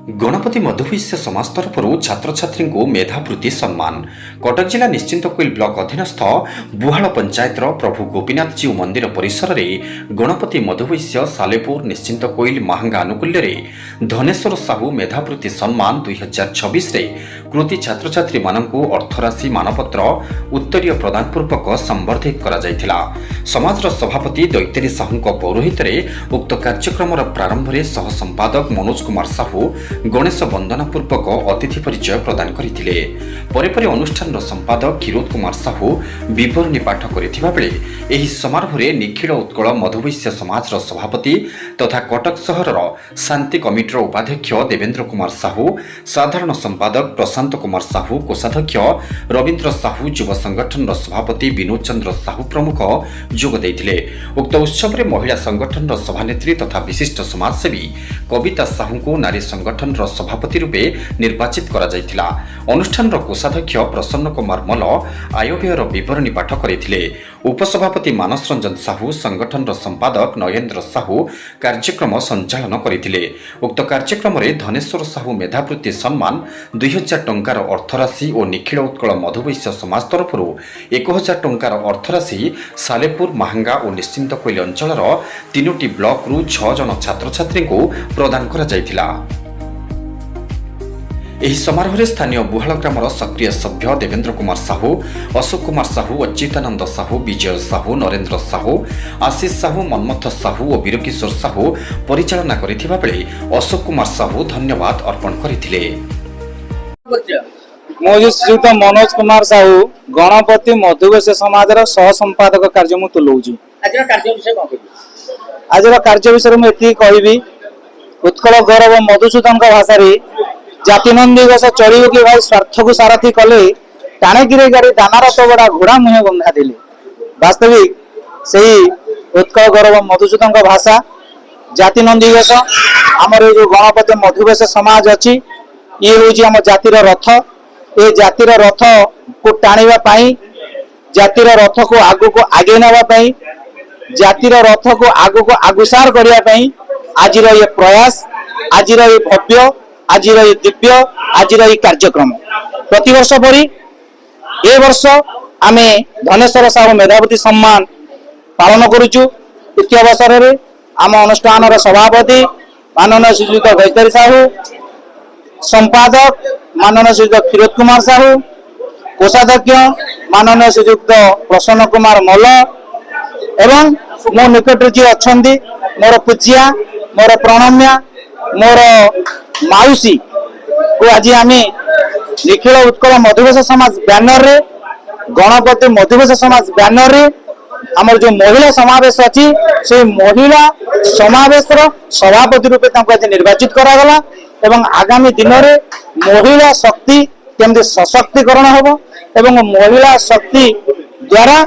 गणपति मधुवैश्य समाज तरफ छात्र छात्री को मेधावृत्ति सम्मान। कटक जिला निश्चिंत कोइल ब्लॉक अधीनस्थ बुहाल पंचायत प्रभु गोपीनाथ जीव मंदिर परिसर में गणपति मधुवैश्य सालेपुर निश्चिंत कोइल महांगा आनुकूल्य धनेश्वर साहू मेधावृत्ति सम्मान 2026 कृति छात्र छात्री मानक अर्थराशि मानपत्र उत्तरीय प्रदान पूर्वक संबर्धित करा जायथिला। समाजर सभापति दैतेरी साहू पौरोहित उक्त कार्यक्रम प्रारंभ में सह संपादक मनोज कुमार साहू गणेश वंदना पूर्वक अतिथि परिचय प्रदान करथिले। परे परे अनुष्ठान संपादक क्षीरोद कुमार साहू विवरणी पाठ करथिबा बेले एही समारोह रे निखिल उत्कल मधुवैश्य समाजर सभापति तथा कटक सहरर शांति कमिटीर उपाध्यक्ष देवेंद्र कुमार साहू, साधारण संपादक प्रशांत कुमार साहू, कोषाध्यक्ष रवींद्र साहू, युव संगठन सभापति विनोद चंद्र साहू प्रमुख जोग देइथिले। उक्त उत्सव में महिला संगठन सभानेत्री तथा विशिष्ट समाजसेवी कविता साहू को नारी संगठन सभापति रूपे निर्वाचित करा जायथिला। अनुष्ठान कोषाध्यक्ष प्रसन्न कुमार मल आयव्ययर विवरणी पाठ करथिले। उपसभापति मानस रंजन साहू, संगठन संपादक नयेंद्र साहू कार्यक्रम संचालन करथिले। उक्त कार्यक्रम में धनेश्वर साहू मेधावृत्ति सम्मान 2000 टंकार अर्थराशि और निखिल उत्कल मधुवैश्य समाज तरफ 1000 टंकार अर्थराशि सालेपुर महांगा और निश्चिंत कोइल अंचल 3टी ब्लॉक रु 6 जन छात्र छात्री को प्रदान करा जायथिला। एही समारोह में स्थानीय बुहाल ग्रामर सक्रिय सभ्य देवेंद्र कुमार साहू, अशोक कुमार साहू, अच्युतानंद साहू, विजय साहू, नरेंद्र साहू, आशीष साहू, मनमथ साहू और वीरकिशोर साहू परिचालना करिथिबा बेले अशोक कुमार साहू धन्यवाद अर्पण करथिले। श्रीयुक्त मनोज कुमार साहू गणपति मधुवैश्य समाजर सह संपादक कार्य मु तुलौची। आज कार्य विषय में एति कहबी उत्कल गौरव मधुसूदन भाषा रे जाति नंदी गस चढ़ी कि भाई स्वार्थ को सारथी कले टाणे गिरे गाड़ी दानार तो बड़ा घोड़ा मुहे बंधा दिले। वास्तविक सही उत्कल गौरव मधुसूदन भाषा जाति नंदी गस आमर जो गणपति मधुवैश्य समाज अच्छी ये हूँ आम जातिर रथ। ये जातिर रथ को टाणिबा पाई, जातिर रथ को आगु को आगे नवा पाई, जातिर रथ को आगु को आगुसार करिया पाई आजिर ये प्रयास, आजिर ये भव्य, आजिर ये दिव्य, आजिर ये कार्यक्रम प्रतिवर्ष परी ए वर्ष आमे धनेश्वर साहू मेधावृत्ति सम्मान पालन करुचु। इति अवसर रे आम अनुष्ठान सभापति माननीय श्रीयुक्त दैतेरी साहू, संपादक माननीय श्रीयुक्त क्षीरोद कुमार साहू, कोषाध्यक्ष माननीय श्रीयुक्त प्रसन्न कुमार मल एवं मो निकट जी अच्छा मोर पूज्या, मोर प्रणम्या, मोर माउसी को आज आम निखिल उत्कल मधुवैश्य समाज बैनर रे गणपति मधुवैश्य समाज बैनर रे आमर जो महिला समावेश अच्छी से महिला समावेश सभापति रूपे आज निर्वाचित करागला एवं आगामी दिन में महिला शक्ति केमती सशक्तिकरण हम एवं महिला शक्ति द्वारा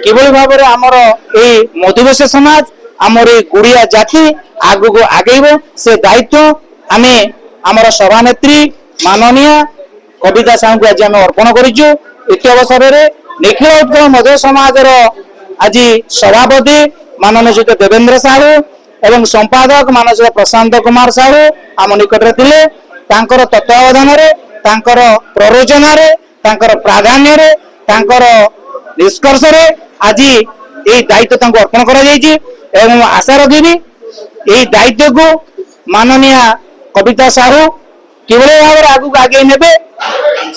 किभली भाव में आमर ये मधुवैश्य समाज आमर ये गुड़िया जाति आगु को आगेब से दायित्व आम आमर सभानेत्री माननीय कविता साहू को आज आम अर्पण करूँ। इति अवसर में निखिल उत्कल मधुवैश्य समाज आज सभापति माननीय श्रीयुक्त देवेंद्र साहू एवं संपादक माननीय श्री प्रशांत कुमार साहू आम निकट थिले। तांकर तत्वावधान रे, तांकर प्ररोचना रे, तांकर प्राधान्य रे, तांकर निष्कर्ष रे आज ये दायित्व तांको अर्पण करा जायछि एवं आशा रखिबी ये दायित्व को माननीय कविता साहू किभली भाव में आगु आगे नेबे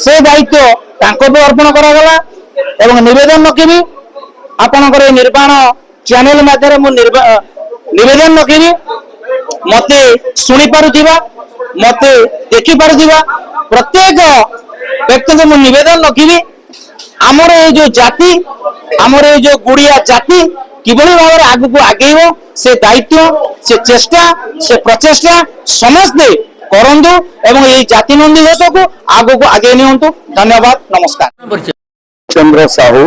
से दायित्व तांको भी अर्पण करा गला एवं निवेदन रखिबी आपनकर निर्माण चैनल माध्यम निवेदन रखिबी मते शुणी पारुथिबा मते देखि पारुथिबा प्रत्येक व्यक्ति को निवेदन रखिबी आमर ये जो जाति आमर ये जो गुड़िया जाति किभली भाव में आगु को आगेब से दायित्व से चेष्टा से प्रचेष्टा समस्ते करंतु एवं ये जाति नंदी घोष को आगु को आगे नियंतु। धन्यवाद, नमस्कार। चंद्र साहू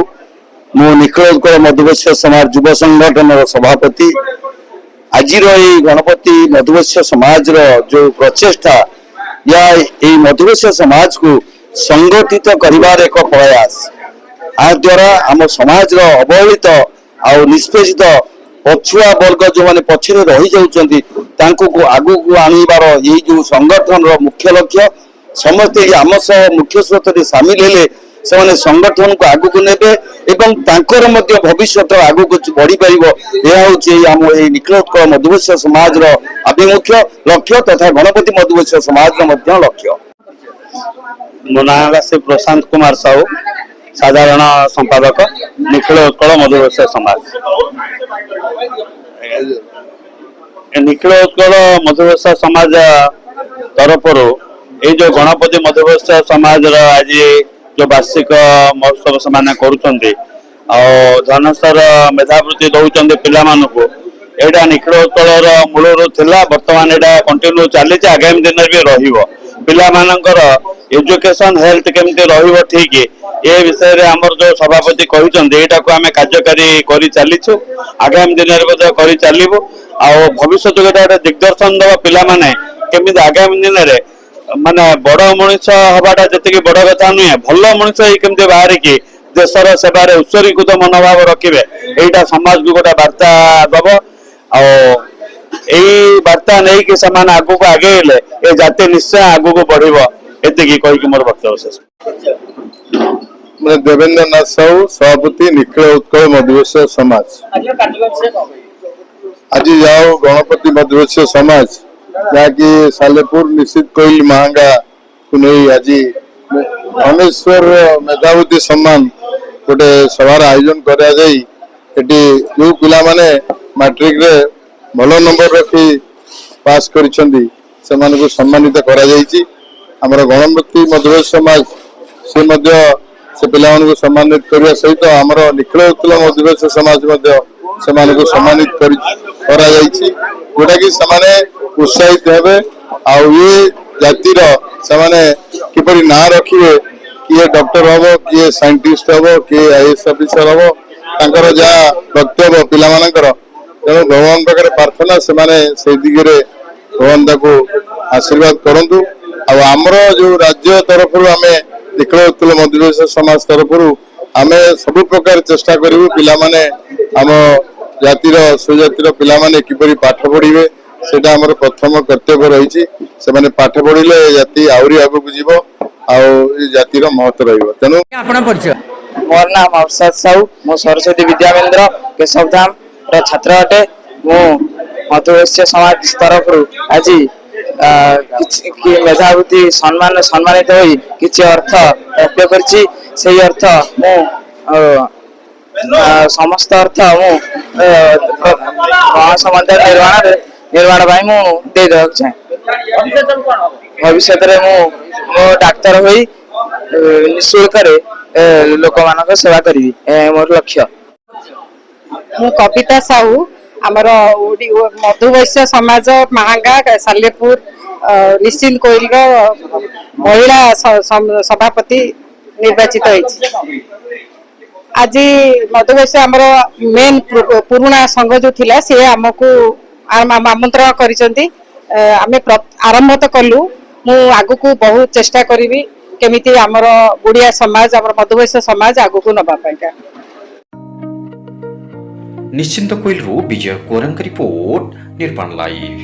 मु निखिल उत्कल मधुवैश्य समाज युव संगठन सभापति। आज गणपति मधुवैश्य समाज जो प्रचेष्टा या मधुवैश्य समाज को संगठित करिवार एक प्रयास आ द्वारा आम समाज अवहेलित आ निष्पेषित ପଛୁଆ ବର୍ଗ ଯୋଉମାନେ ପଛରେ ରହିଯାଉଛନ୍ତି ତାଙ୍କୁ ଆଗକୁ ଆଣିବାର ଏଇ ଯୋଉ ସଂଗଠନର ମୁଖ୍ୟ ଲକ୍ଷ୍ୟ। ସମସ୍ତେ ଆମ ସହ ମୁଖ୍ୟ ସ୍ରୋତରେ ସାମିଲ ହେଲେ ସେମାନେ ସଂଗଠନକୁ ଆଗକୁ ନେବେ ଏବଂ ତାଙ୍କର ମଧ୍ୟ ଭବିଷ୍ୟତ ଆଗକୁ ବଢିପାରିବ। ଏହା ହେଉଛି ଆମ ଏଇ ନିଖିଳ ଉତ୍କଳ ମଧୁବୈଶ୍ୟ ସମାଜର ଆଭିମୁଖ୍ୟ ଲକ୍ଷ୍ୟ ତଥା ଗଣପତି ମଧୁବୈଶ୍ୟ ସମାଜର ମଧ୍ୟ ଲକ୍ଷ୍ୟ। ମୋ ନାଁ ହେଲା ଶ୍ରୀ ପ୍ରଶାନ୍ତ କୁମାର ସାହୁ, ସାଧାରଣ ସମ୍ପାଦକ ନିଖିଳ ଉତ୍କଳ ମଧୁବୈଶ୍ୟ ସମାଜ। ନିଖିଳ ଉତ୍କଳ ମଧୁବୈଶ୍ୟ ସମାଜ ତରଫରୁ ଏଇ ଯୋଉ ଗଣପତି ମଧୁବୈଶ୍ୟ ସମାଜର ଆଜି ଯୋଉ ବାର୍ଷିକ ମହୋତ୍ସବ ସେମାନେ କରୁଛନ୍ତି ଆଉ ଧନସ୍ତର ମେଧାବୃତ୍ତି ଦଉଛନ୍ତି ପିଲାମାନଙ୍କୁ, ଏଇଟା ନିଖିଳ ଉତ୍କଳର ମୂଳରୁ ଥିଲା। ବର୍ତ୍ତମାନ ଏଇଟା କଣ୍ଟିନ୍ୟୁ ଚାଲିଛି, ଆଗାମୀ ଦିନରେ ବି ରହିବ। ପିଲାମାନଙ୍କର ଏଜୁକେସନ ହେଲ୍ଥ କେମିତି ରହିବ ଠିକ ଏ ବିଷୟରେ ଆମର ଯୋଉ ସଭାପତି କହିଛନ୍ତି ଏଇଟାକୁ ଆମେ କାର୍ଯ୍ୟକାରୀ କରି ଚାଲିଛୁ, ଆଗାମୀ ଦିନରେ ମଧ୍ୟ କରି ଚାଲିବୁ। ଆଉ ଭବିଷ୍ୟତକୁ ଗୋଟେ ଦିଗ୍ଦର୍ଶନ ଦେବ ପିଲାମାନେ କେମିତି ଆଗାମୀ ଦିନରେ ମାନେ ବଡ ମଣିଷ ହବାଟା ଯେତିକି ବଡ କଥା ନୁହେଁ, ଭଲ ମଣିଷ ହେଇ କେମିତି ବାହାରିକି ଦେଶର ସେବାରେ ଉତ୍ସର୍ଗୀକୃତ ମନୋଭାବ ରଖିବେ, ଏଇଟା ସମାଜକୁ ଗୋଟେ ବାର୍ତ୍ତା ଦବ। ଆଉ ଏଇ ବାର୍ତ୍ତା ନେଇକି ସେମାନେ ଆଗକୁ ଆଗେଇଲେ ଏ ଜାତି ନିଶ୍ଚୟ ଆଗକୁ ବଢିବ। ଏତିକି କହିକି ମୋର ବକ୍ତବ୍ୟ ଶେଷ। ଦେବେନ୍ଦ୍ର ନାଥ ସାହୁ, ସଭାପତି ନିଖିଳ ଉତ୍କଳ ମଧୁବୈଶ୍ୟ ସମାଜ। ଆଜି ଯାଉ ଗଣପତି ମଧୁବୈଶ୍ୟ ସମାଜ ଯାହାକି ସାଲେପୁର ନିଶ୍ଚିତ କୋଇଲ ମାହାଙ୍ଗାକୁ ନେଇ ଆଜି ଧନେଶ୍ୱର ମେଧାବୃତ୍ତି ସମ୍ମାନ ଗୋଟେ ସଭାର ଆୟୋଜନ କରାଯାଇ ଏଠି ଯୋଉ ପିଲାମାନେ ମାଟ୍ରିକରେ ଭଲ ନମ୍ବର ରଖି ପାସ୍ କରିଛନ୍ତି ସେମାନଙ୍କୁ ସମ୍ମାନିତ କରାଯାଇଛି। ଆମର ଗଣପତି ମଧୁବୈଶ୍ୟ ସମାଜ ସେ ମଧ୍ୟ ସେ ପିଲାମାନଙ୍କୁ ସମ୍ମାନିତ କରିବା ସହିତ ଆମର ନିଖିଳ ଉତ୍କଳ ମଧୁବୈଶ୍ୟ ସମାଜ ମଧ୍ୟ ସେମାନଙ୍କୁ ସମ୍ମାନିତ କରାଯାଇଛି, ଯୋଉଟା କି ସେମାନେ ଉତ୍ସାହିତ ହେବେ। ଆଉ ଏ ଜାତିର ସେମାନେ କିପରି ନାଁ ରଖିବେ, କିଏ ଡକ୍ଟର ହବ, କିଏ ସାଇଣ୍ଟିଷ୍ଟ ହବ, କିଏ ଆଇଏଏସ୍ ଅଫିସର ହବ, ତାଙ୍କର ଯାହା ବକ୍ତବ୍ୟ ପିଲାମାନଙ୍କର। ତେଣୁ ଭଗବାନ ପାଖରେ ପ୍ରାର୍ଥନା ସେମାନେ ସେଇ ଦିଗରେ ଭଗବାନ ତାକୁ ଆଶୀର୍ବାଦ କରନ୍ତୁ। ଆଉ ଆମର ଯୋଉ ରାଜ୍ୟ ତରଫରୁ ଆମେ ନିଖିଳ ଉତ୍କଳ ମଧୁବୈଶ୍ୟ ସମାଜ ତରଫରୁ ଆମେ ସବୁ ପ୍ରକାର ଚେଷ୍ଟା କରିବୁ ପିଲାମାନେ ଆମ ଜାତିର ସୁଜାତିର ପିଲାମାନେ କିପରି ପାଠ ପଢିବେ ସେଇଟା ଆମର ପ୍ରଥମ କର୍ତ୍ତବ୍ୟ ରହିଛି। ସେମାନେ ପାଠ ପଢିଲେ ଏ ଜାତି ଆହୁରି ଆଗକୁ ଯିବ ଆଉ ଏ ଜାତିର ମହତ୍ତ୍ୱ ରହିବ। ତେଣୁ ମୋର ନାମ ଅବସାଦ ସାହୁ, ମୁଁ ସରସ୍ୱତୀ ବିଦ୍ୟାମନ୍ଦିର କେଶବଧାମ ର ଛାତ୍ର ଅଟେ। ମୁଁ ମଧୁବୈଶ୍ୟ ସମାଜ ତରଫରୁ ଆଜି ମେଧାବୃତ୍ତି ସମ୍ମାନିତ ହୋଇ କିଛି ଅର୍ଥ ପ୍ରାପ୍ୟ କରିଛି। ସେଇ ଅର୍ଥ ମୁଁ ସମସ୍ତ ଅର୍ଥ ମୁଁ ଗଣେଶ ମନ୍ଦିର ନିର୍ମାଣ ପାଇଁ ମୁଁ ଦେଇଦେବାକୁ ଚାହେଁ। ଭବିଷ୍ୟତରେ ମୁଁ ଡାକ୍ତର ହୋଇ ନିଃଶୁଳ୍କରେ ଲୋକମାନଙ୍କ ସେବା କରିବି, ମୋର ଲକ୍ଷ୍ୟ। ମୁଁ କବିତା ସାହୁ, ଆମର ମଧୁବୈଶ୍ୟ ସମାଜ ମାହାଙ୍ଗା ସାଲେପୁର ନିଶ୍ଚିନ୍ତ କୋଇଲର ମହିଳା ସଭାପତି ନିର୍ବାଚିତ ହେଇଛି। ଆଜି ମଧୁବୈଶ୍ୟ ଆମର ମେନ୍ ପୁରୁଣା ସଂଘ ଯୋଉ ଥିଲା ସିଏ ଆମକୁ ଆମନ୍ତ୍ରଣ କରିଛନ୍ତି। ଆମେ ଆରମ୍ଭ ତ କଲୁ, ମୁଁ ଆଗକୁ ବହୁତ ଚେଷ୍ଟା କରିବି କେମିତି ଆମର ଓଡ଼ିଆ ସମାଜ, ଆମର ମଧୁବୈଶ୍ୟ ସମାଜ ଆଗକୁ ନବା ପାଇଁକା। ନିଶ୍ଚିନ୍ତ କୋଇଲରୁ ବିଜୟ କୋରଙ୍କ ରିପୋର୍ଟ, ନିର୍ମାଣ ଲାଇଭ୍।